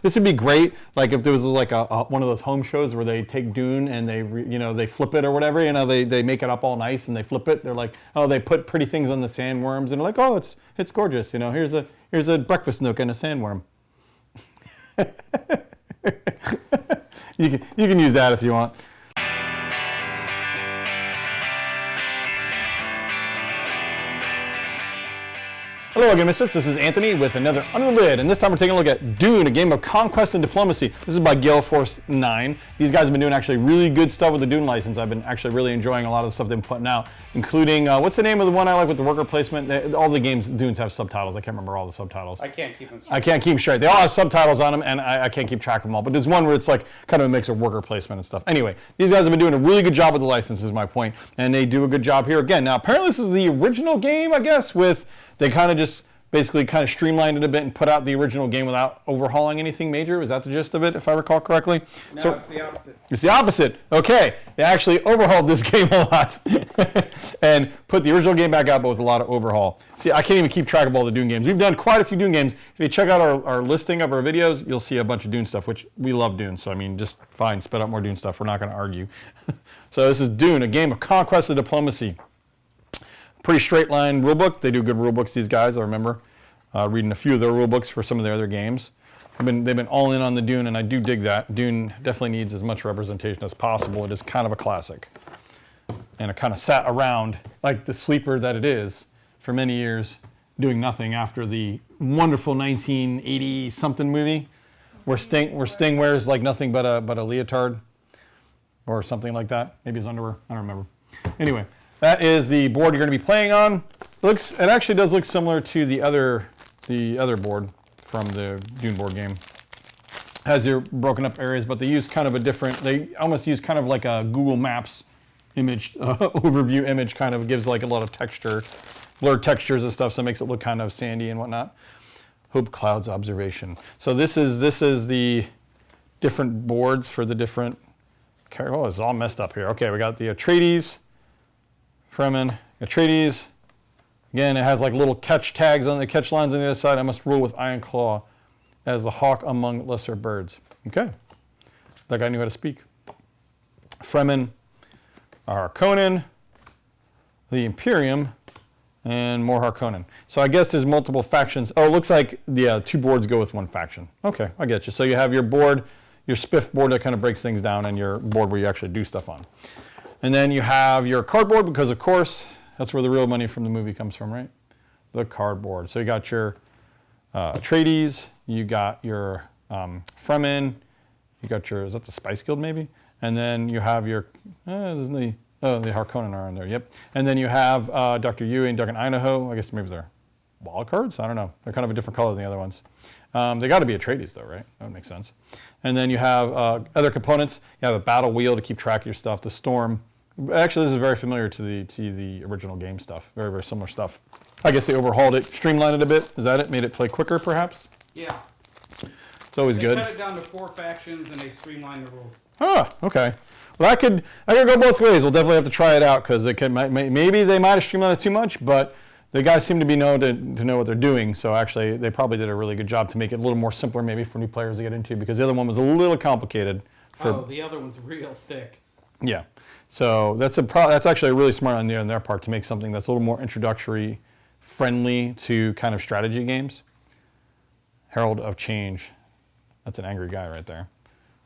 This would be great, like if there was like one of those home shows where they take Dune and they flip it or whatever. They make it up all nice and they flip it. They're like, oh, they put pretty things on the sandworms and they're like, oh, it's gorgeous. Here's a breakfast nook and a sandworm. You can use that if you want. Hello again, Misfits. This is Anthony with another Under the Lid, and this time we're taking a look at Dune, a game of conquest and diplomacy. This is by Gale Force 9. These guys have been doing actually really good stuff with the Dune license. I've been actually really enjoying a lot of the stuff they've been putting out, including, what's the name of the one I like with the worker placement? All the games, Dunes have subtitles. I can't remember all the subtitles. I can't keep them straight. I can't keep them straight. They all have subtitles on them, and I can't keep track of them all. But there's one where it's like kind of a mix of worker placement and stuff. Anyway, these guys have been doing a really good job with the license, is my point, and they do a good job here again. Now, apparently this is the original game, I guess, they kind of just basically kind of streamlined it a bit and put out the original game without overhauling anything major. Was that the gist of it, if I recall correctly? No, it's the opposite. It's the opposite. Okay. They actually overhauled this game a lot and put the original game back out, but with a lot of overhaul. See, I can't even keep track of all the Dune games. We've done quite a few Dune games. If you check out our listing of our videos, you'll see a bunch of Dune stuff, which we love Dune. So, I mean, just fine, spit out more Dune stuff. We're not going to argue. So this is Dune, a game of conquest and diplomacy. Pretty straight line rulebook. They do good rulebooks, these guys. I remember reading a few of their rulebooks for some of their other games. They've been all in on the Dune, and I do dig that. Dune definitely needs as much representation as possible. It is kind of a classic. And it kind of sat around like the sleeper that it is for many years, doing nothing after the wonderful 1980-something movie where Sting wears like nothing but a leotard or something like that. Maybe his underwear. I don't remember. Anyway. That is the board you're going to be playing on. It actually does look similar to the other board from the Dune board game. Has your broken up areas, but they use kind of a different. They almost use kind of like a Google Maps image overview image. Kind of gives like a lot of texture, blurred textures and stuff, so it makes it look kind of sandy and whatnot. Hope Clouds observation. So this is the different boards for the different. Oh, it's all messed up here. Okay, we got the Atreides. Fremmen Mua'dib. Again, it has like little catch tags on the catch lines on the other side. I must rule with Iron Claw as the hawk among lesser birds. Okay. That guy knew how to speak. Fremmen Harkonnen, the Imperium, and more Harkonnen. So I guess there's multiple factions. Oh, it looks like, yeah, two boards go with one faction. Okay, I get you. So you have your board, your spiff board that kind of breaks things down, and your board where you actually do stuff on. And then you have your cardboard, because of course, that's where the real money from the movie comes from, right? The cardboard. So you got your Atreides, you got your Fremen, you got your, is that the Spice Guild maybe? And then you have your, the Harkonnen are in there, yep. And then you have Dr. Yueh and Dr. Idaho. I guess maybe they're wild cards? I don't know. They're kind of a different color than the other ones. They got to be Atreides though, right? That would make sense. And then you have other components. You have a battle wheel to keep track of your stuff, the storm. Actually, this is very familiar to the original game stuff. Very, very similar stuff. I guess they overhauled it, streamlined it a bit. Is that it? Made it play quicker, perhaps? Yeah. It's always good. They cut it down to 4 factions, and they streamlined the rules. Ah, okay. Well, I could go both ways. We'll definitely have to try it out, because maybe they might have streamlined it too much, but the guys seem to be known to know what they're doing. So actually, they probably did a really good job to make it a little more simpler, maybe for new players to get into, because the other one was a little complicated. The other one's real thick. Yeah. So that's actually really smart on their part to make something that's a little more introductory, friendly to kind of strategy games. Herald of Change. That's an angry guy right there.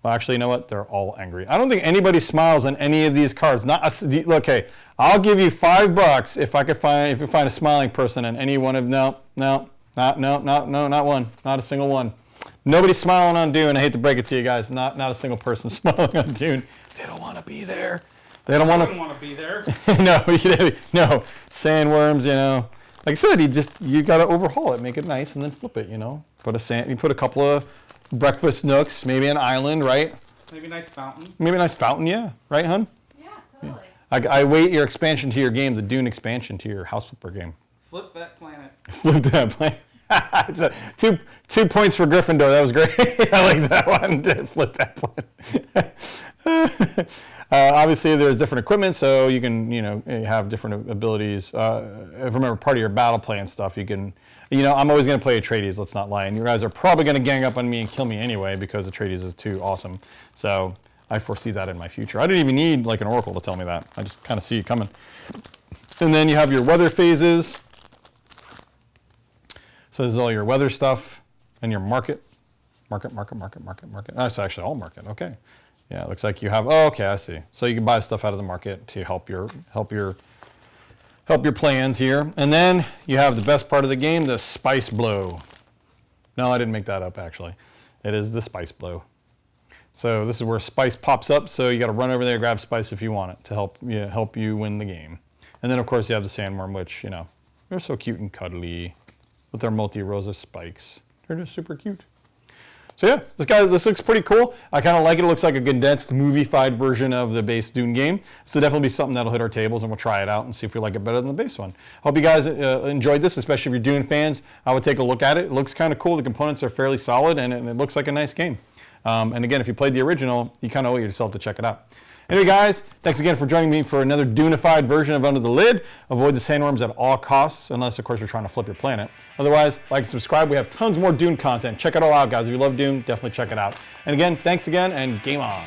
Well, actually, you know what? They're all angry. I don't think anybody smiles on any of these cards. Okay, I'll give you $5 if you find a smiling person in any one of not one, not a single one. Nobody's smiling on Dune. I hate to break it to you guys. Not a single person smiling on Dune. They don't want to be there. They don't want to be there. No, sandworms, Like I said, you got to overhaul it, make it nice, and then flip it, You put a couple of breakfast nooks, maybe an island, right? Maybe a nice fountain. Maybe a nice fountain, yeah. Right, hun? Yeah, totally. Yeah. I wait your expansion to your game, the Dune expansion to your House Flipper game. Flip that planet. Flip that planet. It's 2 points for Gryffindor. That was great. I like that one. Flip that planet. Obviously, there's different equipment, so you can, have different abilities. If I remember part of your battle plan stuff, you can, I'm always going to play Atreides, let's not lie. And you guys are probably going to gang up on me and kill me anyway because Atreides is too awesome. So I foresee that in my future. I didn't even need like an oracle to tell me that. I just kind of see it coming. And then you have your weather phases. So this is all your weather stuff and your market. Market. That's actually all market. Okay. Yeah, it looks like you have. Oh, okay, I see. So you can buy stuff out of the market to help your plans here. And then you have the best part of the game, the spice blow. No, I didn't make that up actually. It is the spice blow. So this is where spice pops up. So you got to run over there, grab spice if you want it to help you win the game. And then of course you have the sandworm, which they're so cute and cuddly with their multi-rows of spikes. They're just super cute. So yeah, this looks pretty cool. I kind of like it. It looks like a condensed, movie-fied version of the base Dune game. So definitely be something that'll hit our tables, and we'll try it out and see if we like it better than the base one. Hope you guys enjoyed this, especially if you're Dune fans. I would take a look at it. It looks kind of cool. The components are fairly solid, and it looks like a nice game. And again, if you played the original, you kind of owe yourself to check it out. Anyway, guys, thanks again for joining me for another Dunified version of Under the Lid. Avoid the sandworms at all costs, unless, of course, you're trying to flip your planet. Otherwise, like and subscribe. We have tons more Dune content. Check it all out, guys. If you love Dune, definitely check it out. And again, thanks again, and game on.